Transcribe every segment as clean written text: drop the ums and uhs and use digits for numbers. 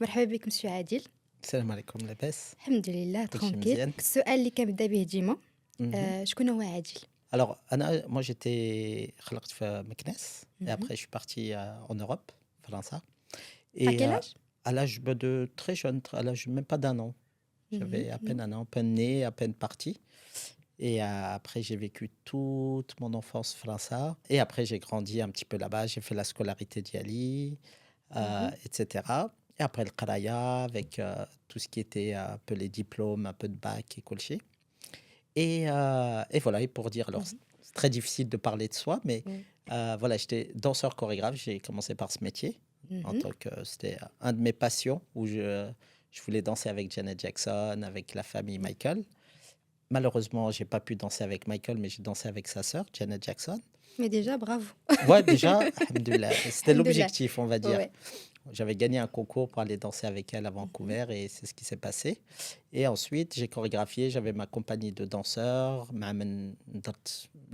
مرحبا بك مسيو عادل. السلام عليكم لاباس الحمد لله كل شيء ترونكيل. مزيان السؤال اللي كنبدا به ديما، Mhm. شكون هو عادل؟ Alors, moi j'étais خلقت في مكناس et Mhm. après je suis parti en Europe, France. À Et quel âge? à l'âge de très jeune, à l'âge même pas d'un an. Mhm. J'avais à peine Non. un an, à peine né, à peine parti. Et après j'ai vécu toute mon enfance France. Et après j'ai grandi un petit peu là-bas, j'ai fait la scolarité d'Yali, Mhm. etc. Et après le Qaraya avec tout ce qui était un peu les diplômes, un peu de bac et colchi. Et voilà, et pour dire, alors Mhm. c'est très difficile de parler de soi, mais Oui. voilà, j'étais danseur chorégraphe, j'ai commencé par ce métier, en Mhm. tant que c'était un de mes passions, où je voulais danser avec Janet Jackson, avec la famille Oui. Michael. Malheureusement, j'ai pas pu danser avec Michael, mais j'ai dansé avec sa sœur, Janet Jackson. Mais déjà, bravo. Ouais, déjà, alhamdoulilah, c'était Alhamdoulilah. l'objectif, on va dire. Ouais. J'avais gagné un concours pour aller danser avec elle à Mhm. Vancouver et c'est ce qui s'est passé. Et ensuite, j'ai chorégraphié, j'avais ma compagnie de danseurs,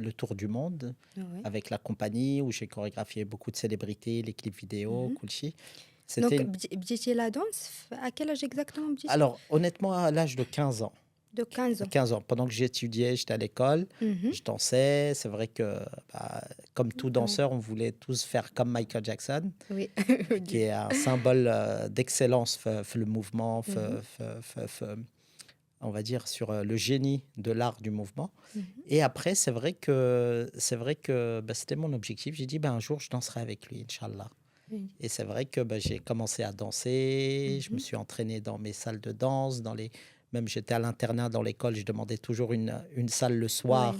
le tour du monde Ouais. avec la compagnie où j'ai chorégraphié beaucoup de célébrités, les clips vidéo, Mhm. Kulchi. Donc, C'était une... بديتي la danse à quel âge exactement بديتي؟ Alors, honnêtement, à l'âge de 15 ans, De 15 à ans. 15 ans, pendant que j'étudiais, j'étais à l'école, Mhm. je dansais. C'est vrai que, bah, comme tout Ouais. danseur, on voulait tous faire comme Michael Jackson, Oui. qui Ok. est un symbole d'excellence, le mouvement, Mhm. on va dire, sur le génie de l'art du mouvement. Mhm. Et après, c'est vrai que bah, c'était mon objectif. J'ai dit, bah, un jour, je danserai avec lui, Inch'Allah. Oui. Et c'est vrai que bah, j'ai commencé à danser, je me Mhm. suis entraîné dans mes salles de danse, même j'étais à l'internat dans l'école, je demandais toujours une salle le Ouais. soir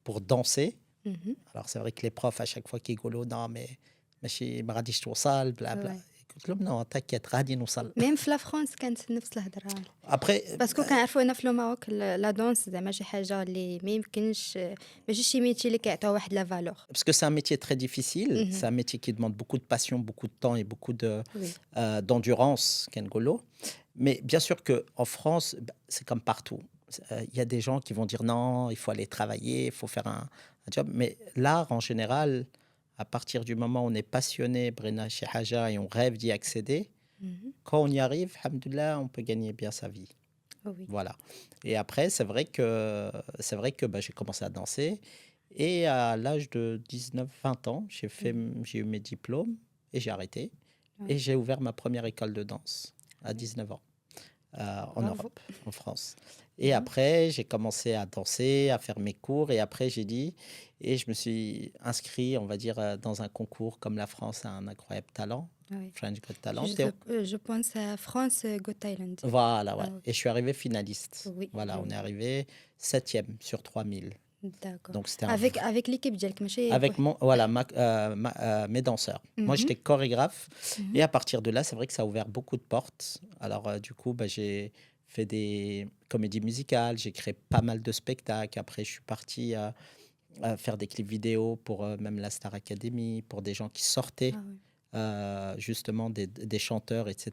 pour danser. Mhm. Alors c'est vrai que les profs, à chaque fois qu'ils rigolent, non, mais ماشي ما غاديش توصل, blabla. Ouais. قلت لهم non, t'inquiète, غادي نوصل. ميم في لا فرنسا كانت نفس الهضره. Après, باسكو كنعرفوا هنا في لو ماروك لا دونس زعما شي حاجه اللي ما يمكنش، ماشي شي ميتي اللي كيعطيو واحد لا فالور. parce que c'est un métier très difficile, c'est Mhm. un métier qui demande beaucoup de passion, beaucoup de temps et beaucoup Oui. d'endurance, Ken Golo. Mais bien sûr qu'en France, bah, c'est comme partout. Il y a des gens qui vont dire non, il faut aller travailler, il faut faire un job. Mais l'art, en général, à partir du moment où on est passionné, Brena chez Haja, et on rêve d'y accéder, Mhm. quand on y arrive, alhamdoulilah, on peut gagner bien sa vie. Oui. Voilà. Et après, c'est vrai que bah, j'ai commencé à danser. Et à l'âge de 19-20 ans, Mhm. j'ai eu mes diplômes et j'ai arrêté. Et Ouais. j'ai ouvert ma première école de danse à 19 ans en Bravo. Europe, en France. Et Mhm. après, j'ai commencé à danser, à faire mes cours. Et après, et je me suis inscrit, on va dire, dans un concours comme la France a un incroyable talent, Oui. French Got Talent. Je pense à France Got Talent. Voilà, ouais. Ah, ok. Et je suis arrivé finaliste. Oui, Voilà, on est oui. arrivé septième sur 3000. D'accord. Donc c'était Avec l'équipe ديالك ماشي avec بوحدك. voilà, mes danseurs. Moi, Mhm. j'étais chorégraphe. Mhm. Et à partir de là, c'est vrai que ça a ouvert beaucoup de portes. Alors, du coup, bah, j'ai fait des comédies musicales, j'ai créé pas mal de spectacles. Après, je suis parti à faire des clips vidéo pour même la Star Academy, pour des gens qui sortaient Ah oui. justement des chanteurs, etc.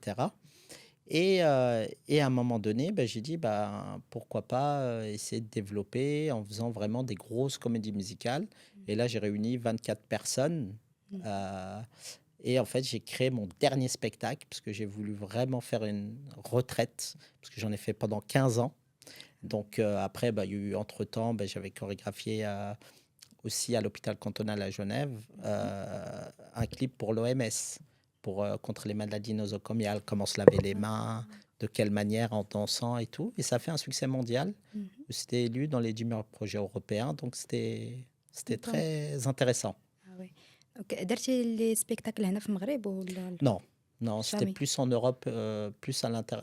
Et à un moment donné, bah, j'ai dit, bah, pourquoi pas essayer de développer en faisant vraiment des grosses comédies musicales. Et là, j'ai réuni 24 personnes. Mhm. euh, et en fait, j'ai créé mon dernier spectacle parce que j'ai voulu vraiment faire une retraite, parce que j'en ai fait pendant 15 ans. Donc après, bah, il y a eu entre-temps, bah, j'avais chorégraphié aussi à l'hôpital cantonal à Genève un clip pour l'OMS, contre les maladies nosocomiales, comment se laver les mains, de quelle manière en dansant et tout. Et ça a fait un succès mondial. Mhm. C'était élu dans les 10 meilleurs projets européens, donc c'était Donc, très intéressant. ah oui. Ok. درتي لي سبيكتاكل هنا في المغرب ولا Non, non, c'était jamais? plus en Europe,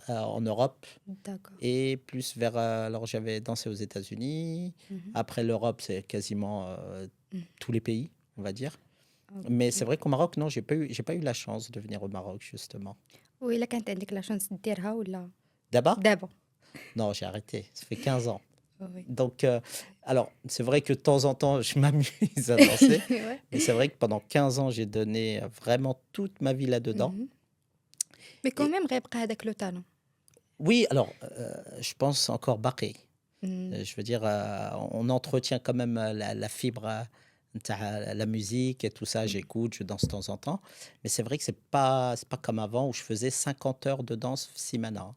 en Europe D'accord. et plus vers. Alors j'avais dansé aux États-Unis. Mhm. Après l'Europe, c'est quasiment Mhm. tous les pays, on va dire. Mais c'est Ok. vrai qu'au Maroc, non, j'ai pas eu la chance de venir au Maroc, justement. وإلا كانت عندك لا شانس ديرها ولا D'abord? دابا؟ Non, j'ai arrêté. Ça fait 15 ans. Oui. Donc, alors, c'est vrai que de temps en temps, je m'amuse à danser. Ouais. Mais c'est vrai que pendant 15 ans, j'ai donné vraiment toute ma vie là-dedans. Mhm. Mais quand Et même غيبقى هذاك لو talent. oui, alors, je pense encore Baké. Mhm. Je veux dire, on entretient quand même la fibre La musique et tout ça, j'écoute, je danse de temps en temps. Mais c'est vrai que c'est pas comme avant où je faisais 50 heures de danse semaine, hein.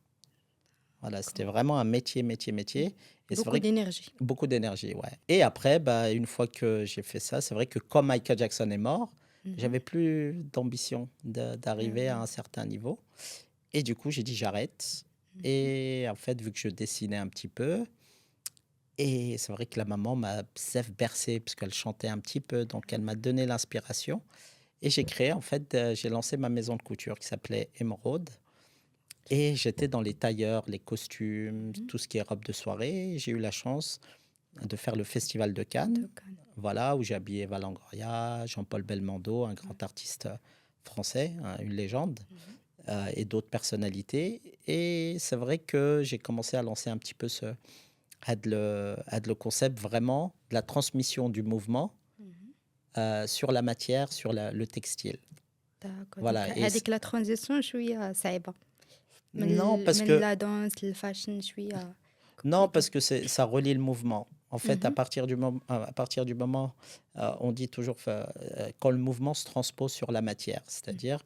Voilà, c'était D'accord. vraiment un métier, métier, Mmh. métier. Et c'est Beaucoup vrai que d'énergie. beaucoup d'énergie, ouais. Et après, bah, une fois que j'ai fait ça, c'est vrai que comme Michael Jackson est mort, Mmh. j'avais plus d'ambition Ah d'arriver à oui. un certain niveau. Et du coup, j'ai dit j'arrête. Mmh. Et en fait, vu que je dessinais un petit peu, et c'est vrai que la maman m'a bzaf bercé puisqu'elle chantait un petit peu, donc elle m'a donné l'inspiration. Et j'ai créé, en fait, j'ai lancé ma maison de couture qui s'appelait Emeraude. Et j'étais dans les tailleurs, les costumes, Mmh. tout ce qui est robe de soirée. J'ai eu la chance de faire le festival de Cannes, Donc, voilà, où j'ai habillé Valangoria, Jean-Paul Belmondo, un ouais. grand artiste français, hein, une légende, Mmh. et d'autres personnalités. Et c'est vrai que j'ai commencé à lancer un petit peu le concept vraiment de la transmission du mouvement Mmh. sur la matière, sur le textile. d'accord. دونك Voilà. هذيك لا transition شوية صعيبة Non, parce من que لا دانس للفاشن شوية Non, compliqué. parce que ça relie le mouvement. En fait, Mmh. à partir du moment, on dit toujours, quand le mouvement se transpose sur la matière, Mmh. c'est-à-dire,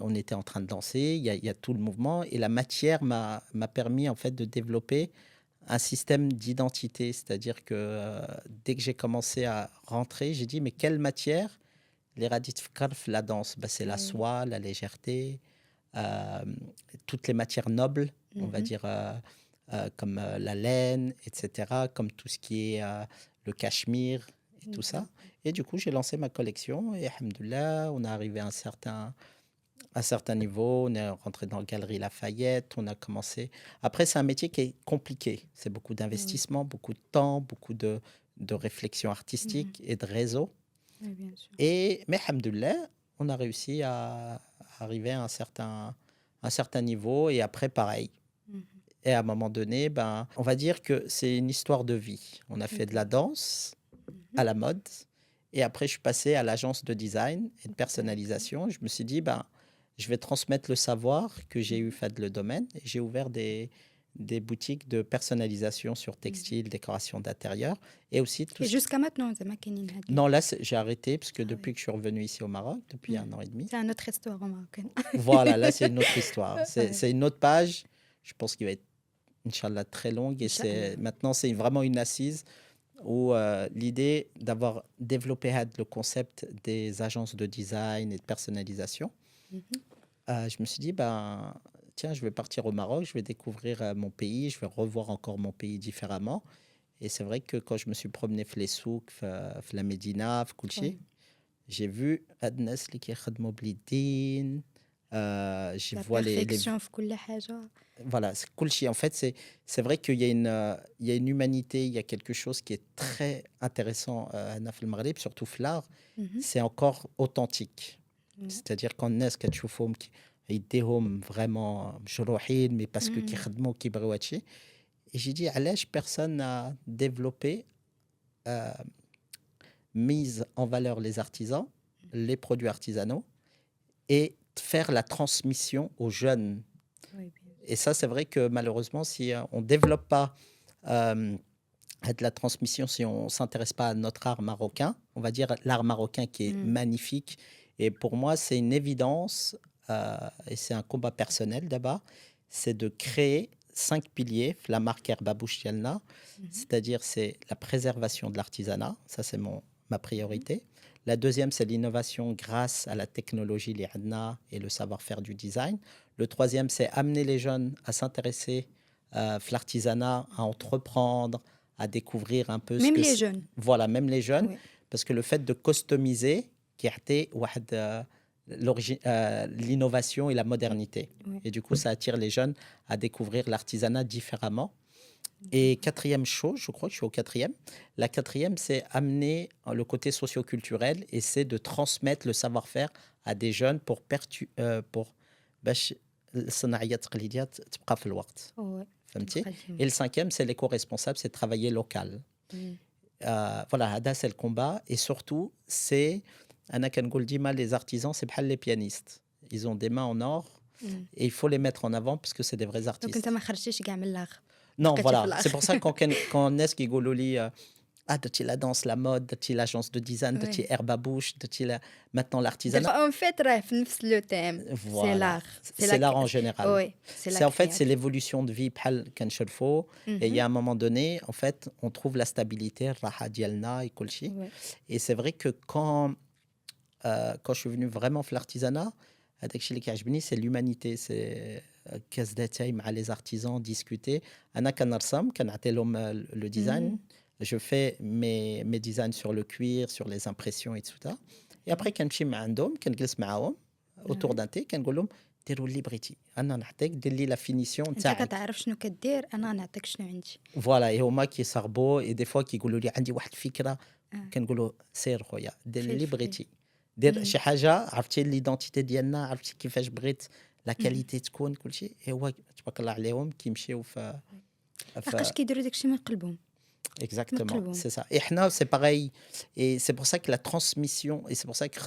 on était en train de danser, il y a tout le mouvement, et la matière m'a permis en fait de développer un système d'identité. C'est-à-dire que dès que j'ai commencé à rentrer, j'ai dit, mais quelle matière? Les radits fkarf, la danse, bah, c'est la Oui. soie, la légèreté, euh, toutes les matières nobles, on va Mmh. dire, comme la laine, etc., comme tout ce qui est le cachemire et tout ça. D'accord. Et du coup, j'ai lancé ma collection et alhamdoulilah, on est arrivé à un certain niveau, on est rentré dans la Galerie Lafayette, on a commencé. Après, c'est un métier qui est compliqué. C'est beaucoup Oui. d'investissement, beaucoup de temps, beaucoup de réflexion Mmh. artistique et de réseau. Oui, bien sûr. Mais alhamdoulilah, on a réussi à arriver à un certain niveau. Et après, pareil. Mmh. Et à un moment donné, ben, on va dire que c'est une histoire de vie. On a fait de la D'accord. danse Mmh. à la mode. Et après, je suis passé à l'agence de design et de D'accord. personnalisation. Je me suis dit, ben, je vais transmettre le savoir que j'ai eu Mmh. fait le domaine. Et j'ai ouvert des boutiques de personnalisation sur Mmh. textile, décoration d'intérieur. Et aussi tout Et ce qui... jusqu'à maintenant زعما كاينين هاد Non, là, j'ai arrêté parce que ah depuis oui. que je suis revenu ici au Maroc, depuis Mmh. 1 an et demi, C'est un autre histoire au marocain. voilà, là, c'est une autre histoire. C'est Ouais. c'est une autre page. Je pense qu'il va être, Inch'Allah, très longue. Et Inch'Allah. maintenant, c'est vraiment une assise où l'idée d'avoir développé le concept des agences de design et de personnalisation, Mmh. je me suis dit, ben, tiens, je vais partir au Maroc, je vais découvrir mon pays, je vais revoir encore mon pays différemment. Et c'est vrai que quand je me suis promené dans les souks, dans la Médina, dans Kulchi, Oui. j'ai vu Adnes li كيخدموا باليدين. Je La vois perfection في كل حاجة. voilà, c'est Kulchi. En fait, c'est vrai qu'il y a une humanité, il y a quelque chose qui est très intéressant هنا في المغرب, surtout في l'art, Mmh. c'est encore authentique. Ouais. C'est-à-dire quand الناس كتشوفهم يديهم vraiment مجروحين, mais parce que Mmh. كيخدموا كيبغيو هادشي. Et j'ai dit, علاش personne n'a développé, euh, mise en valeur les artisans, les produits artisanaux, et faire la transmission aux jeunes. Oui, bien Et sûr. ça, c'est vrai que malheureusement, si on ne développe pas de la transmission, si on ne s'intéresse pas à notre art marocain, on va dire l'art marocain qui est Mmh. magnifique. Et pour moi, c'est une évidence, et c'est un combat personnel d'abord, c'est de créer 5 piliers, la marque Herbabouche Dialna, Mmh. c'est-à-dire c'est la préservation de l'artisanat, ça c'est ma Mmh. priorité. La deuxième, c'est l'innovation grâce à la technologie, les ADNA et le savoir-faire du design. Le troisième, c'est amener les jeunes à s'intéresser à l'artisanat, à entreprendre, à découvrir un peu ce Même que les c'est. jeunes. Voilà, même les jeunes, Oui. parce que le fait de customiser, qui a été l'innovation et la modernité. Oui. Et du coup, ça attire les jeunes à découvrir l'artisanat différemment. Et D'accord. quatrième chose, je crois que je suis au quatrième. La quatrième, c'est amener le côté socio-culturel et c'est de transmettre le savoir-faire à des jeunes pour باش الصناعيات التقليديات تبقى في الوقت. Ouais. فهمتي؟ تبقى Et ديما. le cinquième, c'est l'éco-responsable, c'est travailler local. Mmh. Voilà, هذا c'est le combat. Et surtout, c'est أنا كنقول ديما les artisans, c'est بحال les pianistes. Ils ont des mains en or Mmh. et il faut les mettre en avant parce que c'est des vrais دونك أنت artistes. ما خرجتيش كاع من الآخر، Non, بقيتي في voilà, c'est الآخر. pour ça quand الناس كيقولوا لي Ah, درتي la danse, la mode, درتي l'agence de design, درتي Ouais. herbe à bouche, درتي maintenant Donc, l'artisanat. en fait راه في نفس le thème. C'est Voilà, l'art, c'est la c'est l'art en général. oui, c'est la C'est en fait, c'est créativité. l'évolution de vie بحال كنشرفوا et il y a un moment donné, en fait, on trouve la stabilité, الراحة ديالنا et كلشي. Ouais. Et c'est vrai que quand je suis venu vraiment في l'artisanat, هذاك الشيء اللي كيعجبني c'est l'humanité, c'est كاس داتاي مع les artisans, discuter. أنا كنرسم كنعطي لهم le design. Je fais mes designs sur le cuir, sur les impressions et tout ça. Et après كنمشي مع عندهم كنجلس معاهم autour Ouais. d'un thé كنقول لهم ديروا لي بغيتي انا نعطيك دير لي لا فينيسيون أنت نتاعك. كتعرف شنو كدير، أنا نعطيك شنو عندي. فوالا اي هما كيصاغبوا اي دي فوا كيقولوا لي عندي واحد الفكره آه. كنقولوا سير خويا دير fais اللي le free. بغيتي دير شي حاجه عرفتي ليدونتيتي ديالنا عرفتي كيفاش بغيت لا كاليتي تكون كلشي هو تبارك الله عليهم كيمشيو في لحقاش كيديروا داكشي من قلبهم. Exactement, قلبهم. c'est ça. Et Hna, c'est pareil. Et c'est pour ça que la transmission, et c'est pour ça que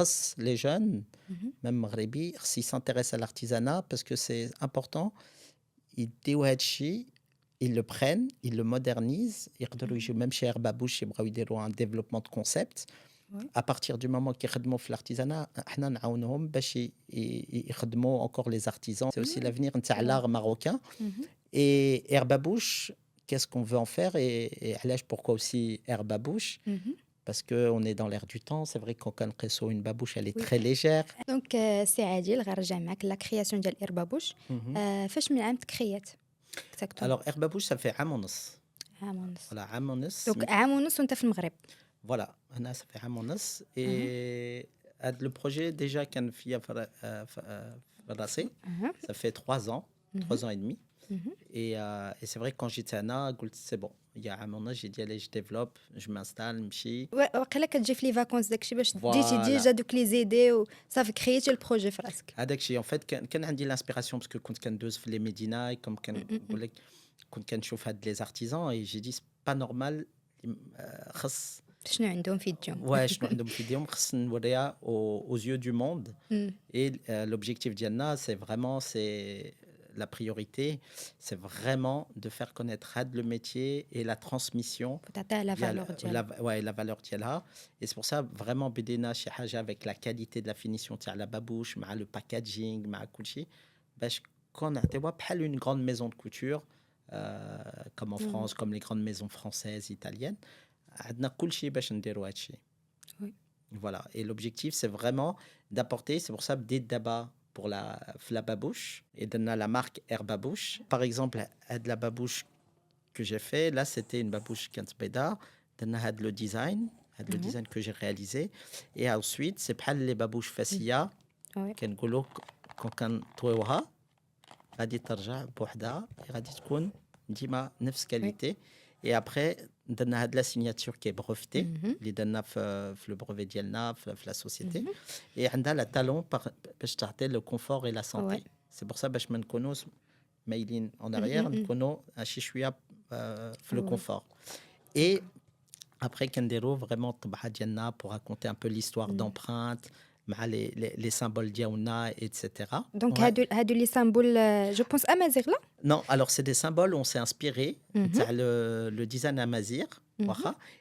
les jeunes, même Maghrebi, s'ils s'intéressent à l'artisanat, parce que c'est important, ils déouhadchi, ils le prennent, ils le modernisent, ils redouillent même chez Herbabouche, chez Braouidero, un développement de concept. Ouais. À partir du moment qu'ils redemont l'artisanat, Hna نعاونهم باش يخدموا encore les artisans. C'est aussi l'avenir de l'art marocain. Et herbe à bouche, qu'est-ce qu'on veut en faire et علاش pourquoi aussi herbe à bouche? Parce qu'on est dans l'air du temps. C'est vrai que quand on réseau une babouche, elle est Oui. très légère. دونك سي عادل غنرجع معاك لا كرياسيون ديال إربابوش. فاش من عام تكريات اكزاكتومون؟ Alors herbe à bouche, ça fait عام ونص. عام ونص. Voilà, عام ونص. دونك عام ونص وانت في المغرب. Voilà, Anna, ça fait عام ونص. Et le projet déjà كان فيا فراسي. Ça fait 3 ans, 3 ans et demi. Et c'est vrai que quand j'étais à Anna, c'est bon. Il y a un moment, j'ai dit, allez, je développe, je m'installe, مشي. واقيلا كتجي في لي فاكونس داكشي باش ديتي Voilà. ديجا دوك لي زيدي وصافي كرييتي البروجي في راسك. هذاك الشيء en fait كان عندي l'inspiration parce que كنت كندوز في les médinas et comme كنقول لك كنت كنشوف هاد les artisans et j'ai dit c'est pas normal خص شنو عندهم في يدهم. ouais شنو عندهم في يديهم خص نوريها aux yeux du monde. Et l'objectif ديالنا c'est vraiment c'est la priorité c'est vraiment de faire connaître le métier et la transmission. تعطيها لا فالور ديالها. Ouais, la valeur ديالها. Et c'est pour ça vraiment بدينا شي حاجه avec la qualité de la finition تاع la babouche مع le packaging مع كلشي باش كون نعطيوها بحال une grande maison de couture comme en France comme les grandes maisons françaises italiennes عندنا كلشي باش نديروا هادشي. Oui. Voilà, et l'objectif c'est vraiment d'apporter, c'est pour ça بديت دابا pour la babouche et donner la marque Herbe Babouche. Par exemple, de la babouche que j'ai fait, là c'était une babouche Kansbeda, donner le design que j'ai réalisé. Et ensuite, c'est pas les babouches Fassia, كنقولوا كان طويوها غادي ترجع بوحدها غادي تكون ديما نفس كاليتي. Et après, درنا هاد la signature qui est brevetée, اللي درنا في le brevet ديالنا في la société. Et عندها la talon باش تعطي le confort et la santé. C'est pour ça باش ما نكونوش مايلين en arrière, نكونوا شي شويه في le confort. Et après كنديروا vraiment الطبعه ديالنا pour raconter un peu l'histoire d'empreinte مع les symboles ديالنا etc. دونك هادو لي سامبول جو بونس امازيغ لا. Non, alors c'est des symboles, on s'est inspiré le design amazir,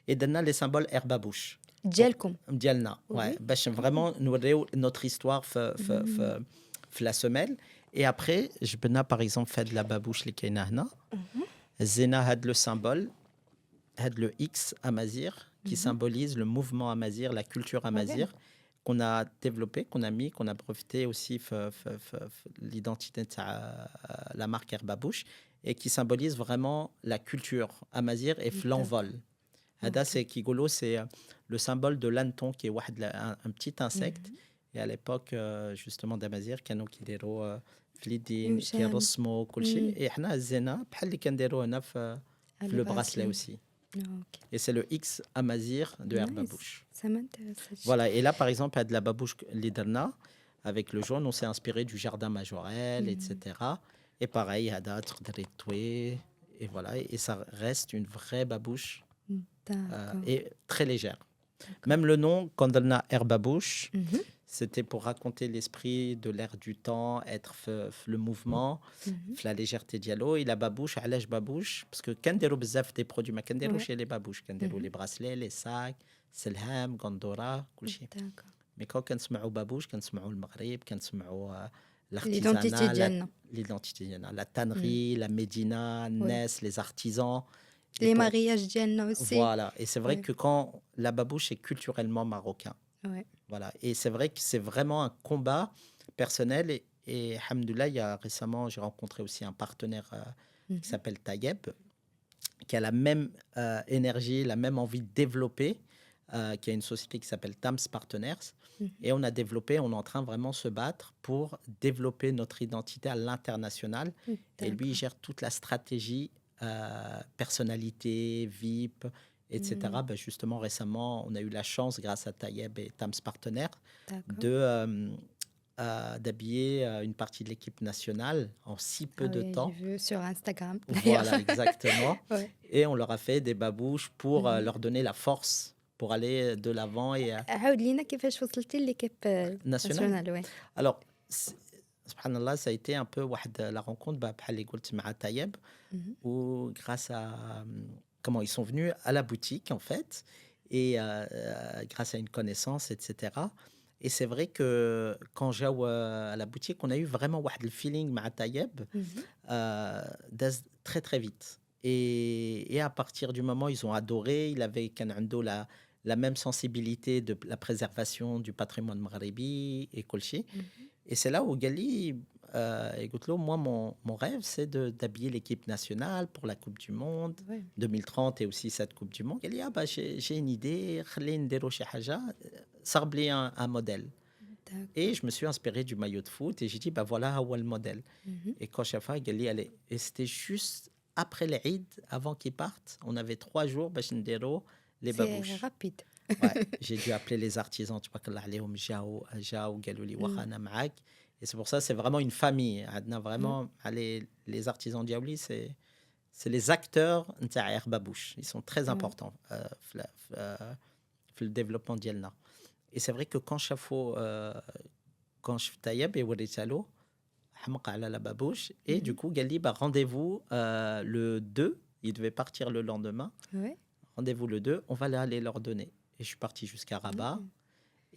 et donner les symboles herbe à bouche. ديالكم. ديالنا, ouais, باش vraiment نوريو notre histoire في la semelle. Et après, جبنا par exemple fait de la babouche اللي كاينه هنا. زينا هاد le symbole, هاد le X amazir qui symbolise le mouvement amazir, la culture amazir. Qu'on a développé, qu'on a mis, qu'on a breveté aussi l'identité de la marque Herbe à Bouche et qui symbolise vraiment la culture amazir et l'envol. Hada, c'est Kigolo, c'est le symbole de l'hanneton qui est un petit insecte. Et à l'époque, justement, d'Amazir, كانوا كيديروا فليدين كيرسموا كل شيء. Et حنا زينا بحال اللي كنديروا هنا في le bracelet aussi. Et c'est le X amazir de Herbe à Bouche. Ça m'intéresse. Voilà, et là par exemple, à de la babouche Liderna, avec le jaune, on s'est inspiré du jardin Majorel, etc. Et pareil, à d'autres et voilà, et ça reste une vraie babouche et très légère. Même le nom, quand on a Herbe à Bouche, C'était pour raconter l'esprit de l'air du temps, être le mouvement, Mhm. la légèreté dialo. Et la babouche, علاش babouche? Parce que كنديروا بزاف des produits ما كنديروش Ouais. chez les babouches. كنديروا les Mhm. bracelets, les sacs, سلهام, غندورة, كل شيء. D'accord. Mais quand كنسمعوا babouche, كنسمعوا المغرب, كنسمعوا L'identité l'artisanat, ديالنا. l'identité ديالنا, la Mm. tannerie, la médina, Ouais. Ness, les artisans. Et Les pour mariages ديالنا aussi. voilà, et c'est vrai Ouais. que quand la babouche est culturellement marocain. Ouais. Voilà, et c'est vrai que c'est vraiment un combat personnel et alhamdoulilah, il y a récemment, j'ai rencontré aussi un partenaire qui Mhm. s'appelle Tayeb, qui a la même énergie, la même envie de développer, qui a une société qui s'appelle Tams Partners. Mhm. Et on a développé, on est en train vraiment de se battre pour développer notre identité à l'international. Et lui, il D'accord. gère toute la stratégie, personnalité, VIP, Mm. etc. Ben, justement, récemment, on a eu la chance, grâce à Tayeb et Tams Partners, D'accord. de, d'habiller une partie de l'équipe nationale en si Ah peu de oui, j'ai temps. vu sur Instagram d'ailleurs. Voilà, exactement. Ouais. Et on leur a fait des babouches pour Mhm. leur donner la force pour aller de l'avant et عاود لينا كيفاش وصلتي ليكيب national. ناسيونال. Ouais. Alors, subhanallah, ça a été un peu la rencontre, بحال اللي قلت مع Tayeb, Mhm. où grâce à comment ils sont venus à la boutique en fait, et grâce à une connaissance, etc. Et c'est vrai que quand j'ai à la boutique, on a eu vraiment le feeling مع Tayeb, Mhm. داز très très vite. Et à partir du moment où ils ont adoré, il avait كان عنده la même sensibilité de la préservation du patrimoine maghrébi et كل. Mhm. Et c'est là où Gali, écoute, là, moi, mon rêve, c'est d'habiller l'équipe nationale pour la Coupe du Monde Ouais. 2030 et aussi cette Coupe du Monde. Gali, ah bah, j'ai une idée, خلينا نديرو شي حاجة, صاحبلي un modèle. Et D'accord. je me suis inspiré du maillot de foot et j'ai dit, bah voilà, où est le modèle. Mhm. Et quand Shafa, Gali, allez. Et c'était juste après l'Eid, avant qu'ils partent, on avait 3 jours, bah, les C'est babouches. rapide. Ouais, j'ai dû appeler les artisans, tu vois, que là, عليهم جاو قالوا لي واخا Mm. انا معاك. Et c'est pour ça, c'est vraiment une famille. عندنا Mm. vraiment, allez, les artisans diaouli, c'est les acteurs نتاع Air Babouche. Ils sont très Ouais. importants في le développement ديالنا. Et c'est vrai que quand Chafo, quand je Tayeb et وريتالو حمق على la babouche, et du Mhm. coup, قال لي bah, rendez-vous le 2, il devait partir le lendemain. Ouais. Rendez-vous le 2, on va aller leur donner. Et je suis parti jusqu'à Rabat. Mm.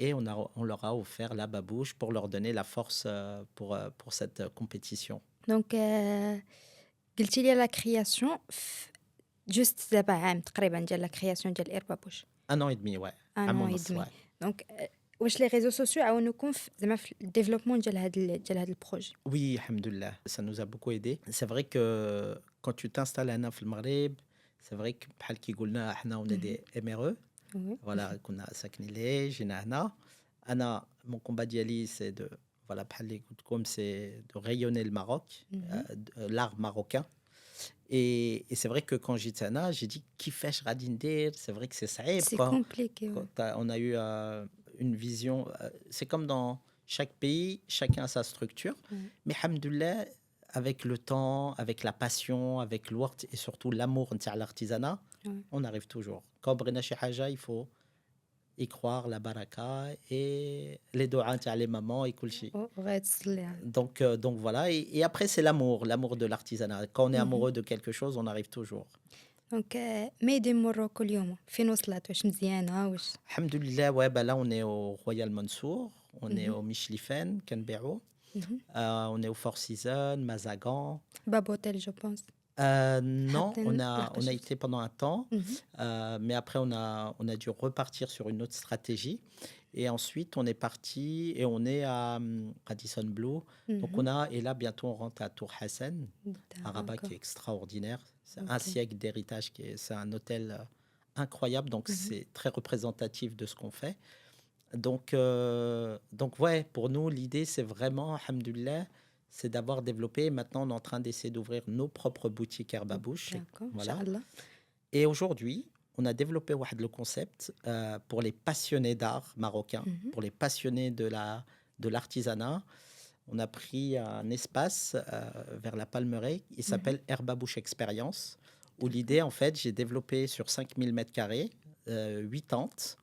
Et on leur a offert la babouche pour leur donner la force pour cette compétition. Donc قلتي لي لا كرياسيون جوست دابا عام تقريبا ديال لا كرياسيون ديال ايربابوش. 1 an et demi, ouais. ان عام اون اي ونص, دمي. ouais. دونك واش لي ريزو سوسيو عاونوكم زعما في الديفلوبمون ديال هاد البروجي؟ Oui, alhamdoulilah, ça nous a beaucoup aidé. C'est vrai que quand tu t'installes à Naf, le Maghreb, c'est vrai que بحال كي قلنا احنا on est des MRE. وي. Voilà, qu'on a ساكنين جينا هنا. Mon combat d'Yali, c'est de, voilà, بحال اللي قلت لكم, c'est de rayonner le Maroc, l'art marocain. Et c'est vrai que quand j'étais à Nana, j'ai dit كيفاش غادي ندير. C'est vrai que c'est صعيب سي quand, كومبليكي. on a eu une vision. C'est comme dans chaque pays, chacun a sa structure. Mais alhamdoulilah, avec le temps, avec la passion, avec l'ouart et surtout l'amour de l'artisanat, on arrive toujours. Quand بغينا شي حاجة, il faut y croire, la baraka et les doigts les mamans et kulchi. وغيتصلي. Donc voilà. Et après, c'est l'amour de l'artisanat. Quand on est amoureux de quelque chose, on arrive toujours. دونك ميدي موروكو اليوم فين وصلت؟ واش مزيانه واش؟ Alhamdulillah, ouais, bah là, on est au Royal Mansour, on est au Michlifen, Canberra, on est au Four Seasons, Mazagan. باب اوتيل جو بونس. Non, حاطين on a été pendant un temps, Mhm. mais après, on a dû repartir sur une autre stratégie. Et ensuite, on est parti et on est à Radisson Blu. Donc, et là, bientôt, on rentre à Tour Hassan, à Rabat, qui est extraordinaire. C'est un siècle d'héritage, c'est un hôtel incroyable. Donc, c'est très représentatif de ce qu'on fait. Donc ouais, pour nous, l'idée, c'est vraiment, alhamdoulilah, c'est d'avoir développé. Maintenant, on est en train d'essayer d'ouvrir nos propres boutiques Air Babouche. D'accord, Voilà. Inch'Allah. Et aujourd'hui, on a développé le concept pour les passionnés d'art marocain, pour les passionnés de l'artisanat. On a pris un espace vers la Palmeraie, il s'appelle Air Babouche Expérience, où l'idée, en fait, j'ai développé sur 5000 m², 8 tentes,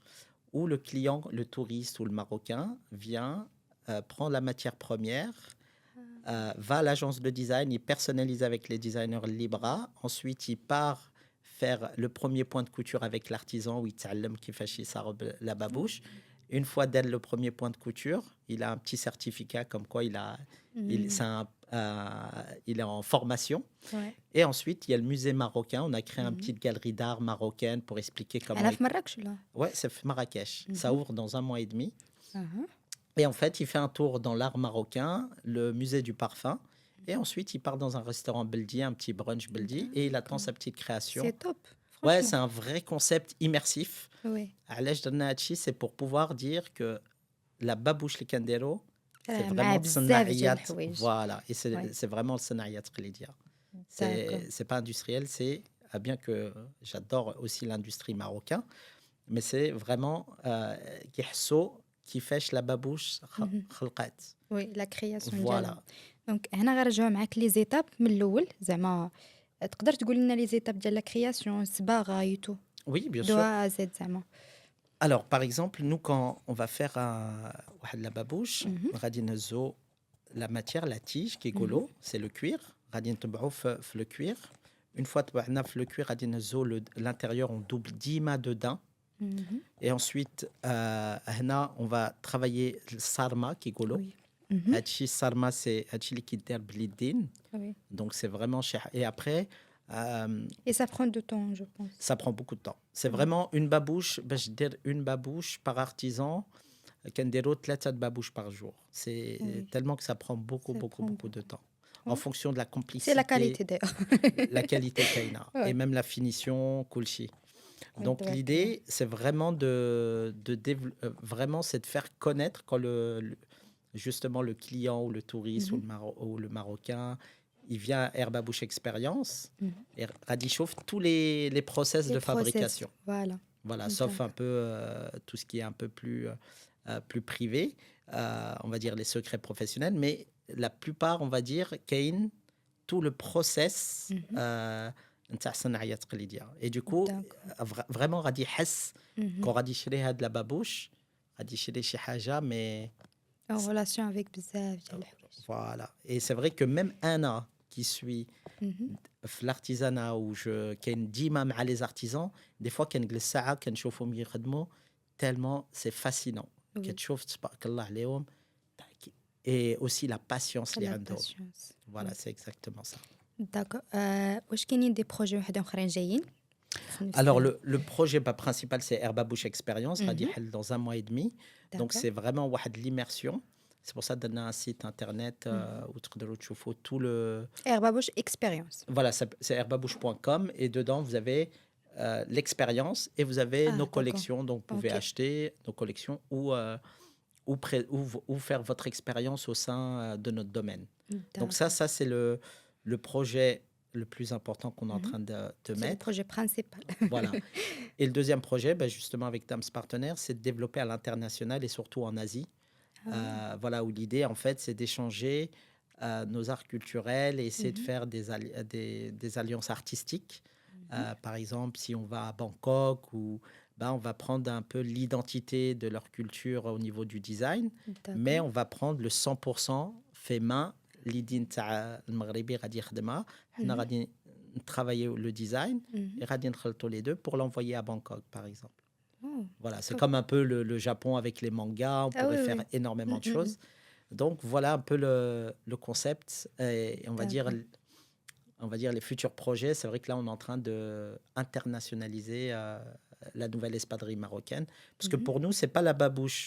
où le client, le touriste ou le Marocain vient, prend la matière première, va à l'agence de design, il personnalise avec les designers Libra. Ensuite, il part faire le premier point de couture avec l'artisan où il t'allem kifash yisarb la babouche. Une fois dès le premier point de couture, il a un petit certificat comme quoi il est en formation. Ouais. Et ensuite, il y a le musée marocain. On a créé une Mhm. petite galerie d'art marocaine pour expliquer comment... أنا في مراكش ولا؟ Ouais, c'est Marrakech. Ça Mhm. ouvre dans 1 mois et demi. أها. Et en fait, il fait un tour dans l'art marocain, le musée du parfum. Et ensuite, il part dans un restaurant beldi, un petit brunch beldi, et il attend sa petite création. C'est top, Ouais, franchement. c'est un vrai concept immersif. Oui. علاش درنا هادشي, c'est pour pouvoir dire que la babouche le kandero, c'est مع vraiment بزاف ديال الصناعيات. الحوايج. Voilà, et Ouais. c'est vraiment le صناعيات التقليدية. D'accord. C'est pas industriel, c'est bien que j'adore aussi l'industrie marocaine, mais c'est vraiment كيفاش la babouche Mhm. خلقات. Oui, la création ديالها. Voilà. دونك هنا غنرجعو معاك لي زيتاب من الاول زعما تقدر تقول لنا لي زيتاب ديال لا كرياسيون الصباغه يوتو Oui, bien دو sûr. ا زد زعما. Alors, par exemple, nous, quand on va faire واحد la babouche, Mhm. غادي نهزو la matière, la tige qui est Mhm. golo, c'est le cuir. غادي نطبعوه في le cuir. Une fois طبعنا في le cuir, غادي نهزو l'intérieur, on double dima dedans. Mhm. Et ensuite, هنا, on va travailler le sarma qui est golo. Oui. Mhm. هادشي sarma, c'est هادشي اللي كيدار باليدين. Oui. Donc, c'est vraiment... Et après, Et ça prend du temps, je pense. ça prend beaucoup de temps. C'est vraiment une babouche, باش دير une babouche par artisan, كنديرو 3 babouches par jour. C'est Oui. tellement que ça prend beaucoup, Ça beaucoup, prend beaucoup de temps. En Ouais. fonction de la C'est la complicité, qualité d'ailleurs. la qualité kaina, Ouais. et même la finition, kulchi. Ouais, Donc tabaraka Allah. l'idée, c'est vraiment vraiment, c'est de faire connaître quand justement le client ou le touriste Mhm. ou le Marocain, il vient à Herbabouche Expérience Mhm. et Radi chauffe tous les process Les de process, fabrication. voilà. Voilà, sauf un D'accord. peu tout ce qui est un peu plus privé, on va dire les secrets professionnels, mais la plupart, on va dire, Kane, tout le process Mhm. نتاع الصناعية التقليدية. Et du coup, D'accord. vraiment غادي يحس Mhm. quand غادي يشري هاد la babouche, غادي يشري شي حاجة, mais En relation avec بزاف ديال الحوايج. voilà. Et c'est vrai que même Anna qui suit Mhm. في l'artisanat où كاين ديما مع les artisans, des fois كنجلس ساعة كنشوفهم يخدموا tellement c'est fascinant. Oui. كتشوف تبارك الله عليهم. Et aussi la patience اللي La عندهم. patience. Voilà, Oui. c'est exactement ça. D'accord. واش كاينين دي بروجي واحد اخرين جايين في نفس Alors, le projet principal, c'est Herbabouche Expérience, Mhm. غادي يحل dans 1 mois et demi. Donc, D'accord. c'est vraiment واحد l'immersion. C'est pour ça qu'on a un site internet où تقدروا تشوفوا tout le... Herbabouche expérience. Voilà, c'est herbabouche.com et dedans, vous avez l'expérience et vous avez Ah, nos d'accord. collections. Donc, vous pouvez Ok. acheter nos collections ou faire votre expérience au sein de notre domaine. Donc, ça c'est le projet le plus important qu'on est en train de C'est le mettre. projet principal. Voilà. Et le deuxième projet, justement avec Dams Partenaires, c'est de développer à l'international et surtout en Asie. Voilà, où l'idée, en fait, c'est d'échanger nos arts culturels et essayer de faire des alliances artistiques. Par exemple, si on va à Bangkok, on va prendre un peu l'identité de leur culture au niveau du design, mais on va prendre le 100% fait main. l'idée تاع المغربي غادي يخدمها حنا غادي travailler le design et غادي نخلطوا les deux pour l'envoyer à Bangkok par exemple. Voilà, c'est comme un peu le Japon avec les mangas, on pourrait faire énormément de choses. Donc voilà un peu le concept et on va dire les futurs projets. C'est vrai que là on est en train de internationaliser la nouvelle espadrille marocaine parce que pour nous c'est pas la babouche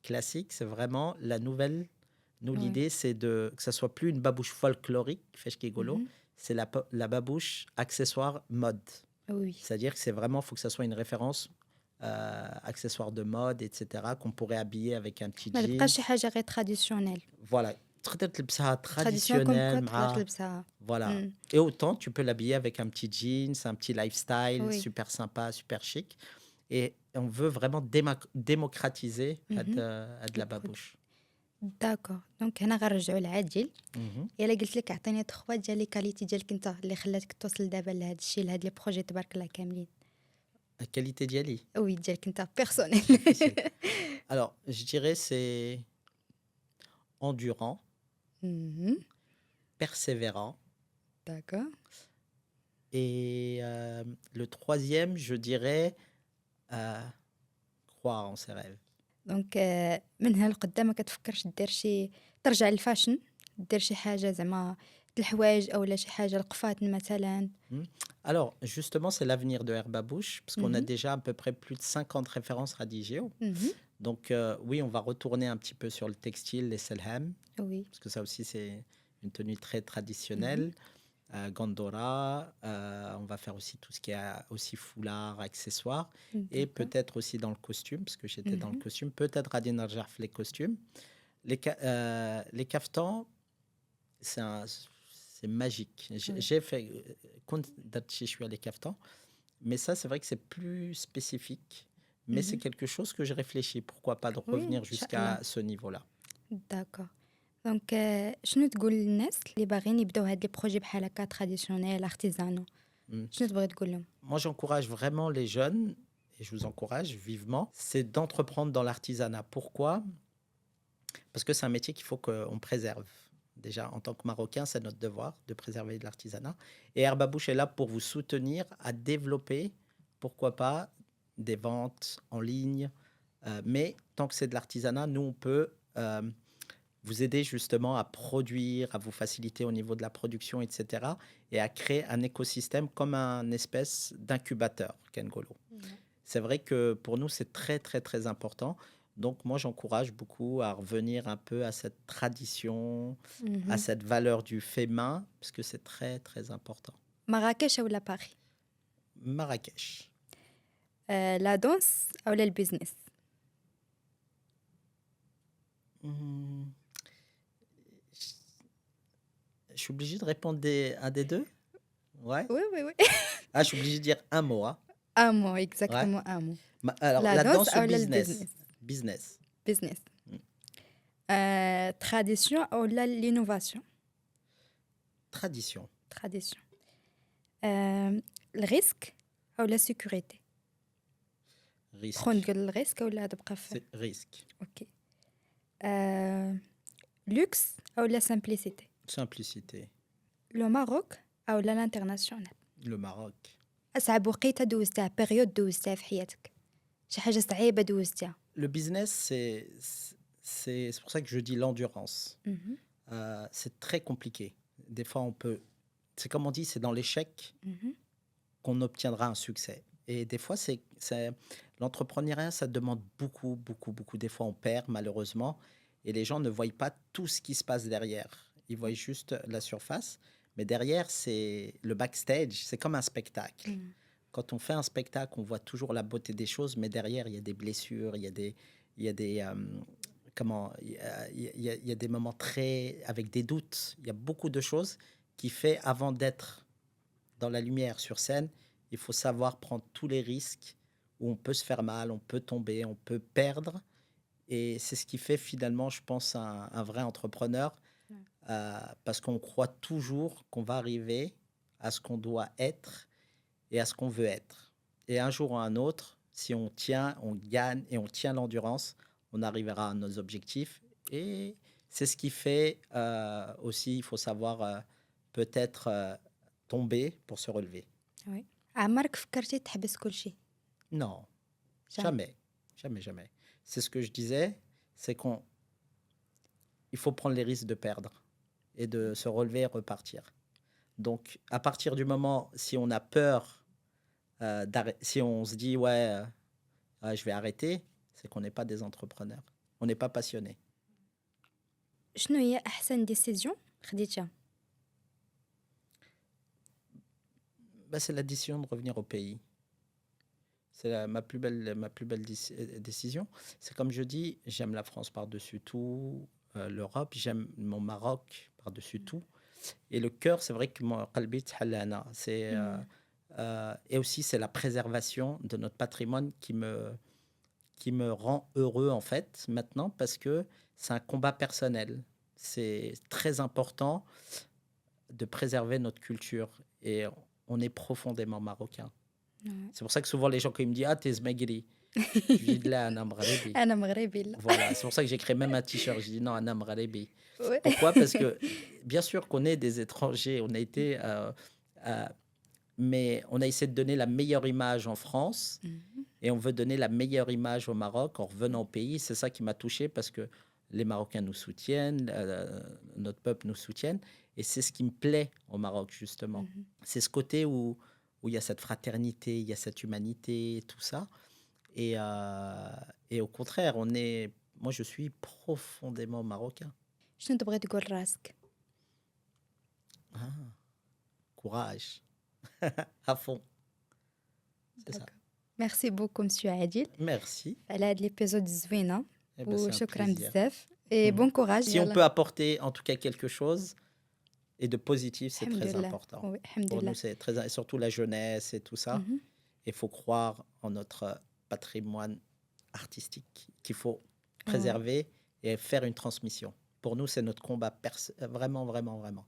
classique, c'est vraiment la nouvelle. Nous, l'idée, c'est que ça soit plus une babouche folklorique, c'est la babouche accessoire mode. Oui. C'est-à-dire que c'est vraiment, faut que ça soit une référence accessoire de mode, etc., qu'on pourrait habiller avec un petit ما jean. تبقاش شي حاجه غير تراديسيونيل. Voilà. تقدر تلبسها traditionnel traditionnel. تقدر تلبسها. Voilà. Et autant, tu peux l'habiller avec un petit jeans, un petit lifestyle super sympa, super chic. Et on veut vraiment démocratiser de la babouche. داكور دونك هنا غنرجعوا لعادل. الا قلت لك عطيني 3 ديال لي كاليتي ديالك انت اللي خلاتك توصل دابا لهذا الشيء لهاد لي بروجي تبارك الله كاملين. La qualité d'Yali. Oui, ديالك أنت personnel. Difficile. Alors, je dirais c'est endurant, Mhm, persévérant. d'accord. Et le troisième, je dirais croire en ses rêves. دونك من هنا لقدام ما كتفكرش دير شي ترجع للفاشن دير شي حاجة زعما د الحوايج أولا شي حاجة القفاتن مثلا. Hmm. Alors, justement, c'est l'avenir de Herbe à Bouche, parce qu'on a Mhm, déjà à peu près plus de 50 références rédigées. mhm, Donc, oui, on va retourner un petit peu sur le textile, les selham, oui. parce que ça aussi, c'est une tenue très Mhm, traditionnelle. Gandora, on va faire aussi tout ce qui est aussi foulard, accessoires, et d'accord. peut-être aussi dans le costume, parce que j'étais dans le Mhm, costume, peut-être Radin Arjarf les costumes. Les caftans, c'est magique. oui. J'ai fait compte d'Atchi, je suis allé caftans, mais ça, c'est vrai que c'est plus spécifique, mais c'est Mhm, quelque chose que je réfléchis. Pourquoi pas de oui revenir إن شاء الله. jusqu'à ce niveau-là? داكور. دونك شنو تقول للناس اللي باغيين يبداو هاد لي بروجي بحال هكا تراديسيونيل ارتيزانو؟ Hmm. شنو تبغي تقول لهم؟ Moi, j'encourage vraiment les jeunes, et je vous encourage vivement, c'est d'entreprendre dans l'artisanat. Pourquoi? Parce que c'est un métier qu'il faut qu'on préserve. Déjà, en tant que Marocain, c'est notre devoir de préserver de l'artisanat. Et Herbe à Bouche est là pour vous soutenir à développer, pourquoi pas, des ventes en ligne. Mais tant que c'est de l'artisanat, nous, on peut vous aider justement à produire, à vous faciliter au niveau de la production, etc. Et à créer un écosystème comme un espèce d'incubateur, Kengolo. Ouais. C'est vrai que pour nous, c'est très, très, très important. Donc, moi, j'encourage beaucoup à revenir un peu à cette tradition, à Mhm. cette valeur du fait main, parce que c'est très, très important. مراكش أولا باغي؟ Marrakech. لا دونس أولا البيزنس؟ Hmm, je suis obligé de répondre un des deux? Ouais. وي وي وي. Ah, je suis obligé de dire un mot, hein. ان مو Ouais. اكزاكتومون ان مو. Alors, لا la دونس danse ou أولا business? البيزنس؟ Business. بيزنس. Hmm. تراديسيون أولا لينوفاسيون؟ Tradition. تراديسيون. الريسك أولا سيكوريتي؟ تخون Risque. تقول الريسك أولا تبقى في؟ C'est risque. اوكي. لوكس أولا سامبليسيتي؟ Simplicité. لو ماروك أولا الانترناسيونال؟ Le Maroc. أصعب وقيتة دوزتها بيريود دوزتها في حياتك؟ شي حاجة صعيبة دوزتها؟ Le business, c'est pour ça que je dis l'endurance. مهم. C'est très compliqué. Des fois, on peut. C'est comme on dit, c'est dans l'échec مهم. qu'on obtiendra un succès. Et des fois, l'entrepreneuriat, ça demande beaucoup, beaucoup, beaucoup. Des fois, on perd, malheureusement. Et les gens ne voient pas tout ce qui se passe derrière. Ils voient juste la surface. Mais derrière, c'est le backstage. C'est comme un spectacle. مم. Quand on fait un spectacle, on voit toujours la beauté des choses, mais derrière, il y a des blessures, il y a des, comment, il y a des moments très, avec des doutes. Il y a beaucoup de choses qui fait avant d'être dans la lumière sur scène, il faut savoir prendre tous les risques où on peut se faire mal, on peut tomber, on peut perdre. Et c'est ce qui fait finalement, je pense, un vrai entrepreneur, Ouais. parce qu'on croit toujours qu'on va arriver à ce qu'on doit être et à ce qu'on veut être. Et un jour ou un autre, si on tient, on gagne et on tient l'endurance, on arrivera à nos objectifs. Et c'est ce qui fait aussi, il faut savoir peut-être tomber pour se relever. وي. عمرك فكرتي تحبس كلشي؟ Non, جامي. jamais, jamais, jamais. C'est ce que je disais, c'est il faut prendre les risques de perdre et de se relever et repartir. Donc, à partir du moment, si on a peur, si on se dit, ouais, je vais arrêter, c'est qu'on n'est pas des entrepreneurs. On n'est pas passionné. شنو هي أحسن ديسيزيون خديتها؟ Bah, c'est la décision de revenir au pays. C'est ma plus belle décision. C'est comme je dis, j'aime la France par-dessus tout, l'Europe, j'aime mon Maroc par-dessus tout. Et le cœur, c'est vrai que mon qalbi thalana, et aussi c'est la préservation de notre patrimoine qui me rend heureux en fait maintenant parce que c'est un combat personnel. C'est très important de préserver notre culture et on est profondément marocain. Ouais. C'est pour ça que souvent les gens quand ils me disent ah t'es zmegri, je dis là أنا مغربي. أنا مغربي لا. Voilà, c'est pour ça que j'ai créé même un t-shirt. Je dis non أنا مغربي. Ouais. Pourquoi? Parce que bien sûr qu'on est des étrangers, on a été mais on a essayé de donner la meilleure image en France Mhm. et on veut donner la meilleure image au Maroc en revenant au pays. C'est ça qui m'a touché parce que les Marocains nous soutiennent, notre peuple nous soutienne et c'est ce qui me plaît au Maroc justement. Mhm. C'est ce côté où il y a cette fraternité, il y a cette humanité, tout ça. Et au contraire, moi je suis profondément marocain. شنو تبغي تقول راسك؟ Ah, courage, à fond, c'est ça. داكور. ميرسي بوكو مسيو عادل Merci. على هاد ليبيزود الزوينه Eh ben, c'est un وشكرا plaisir. بزاف اي Mhm. بون كوراج Si on peut apporter en tout cas quelque chose et de positif, c'est الحمد très لله important. وي الحمد Pour nous, لله. c'est très, et surtout la jeunesse et tout ça. Mhm. Il faut croire en notre patrimoine artistique qu'il faut Ouais. préserver et faire une transmission. Pour nous, c'est notre combat, vraiment, vraiment, vraiment.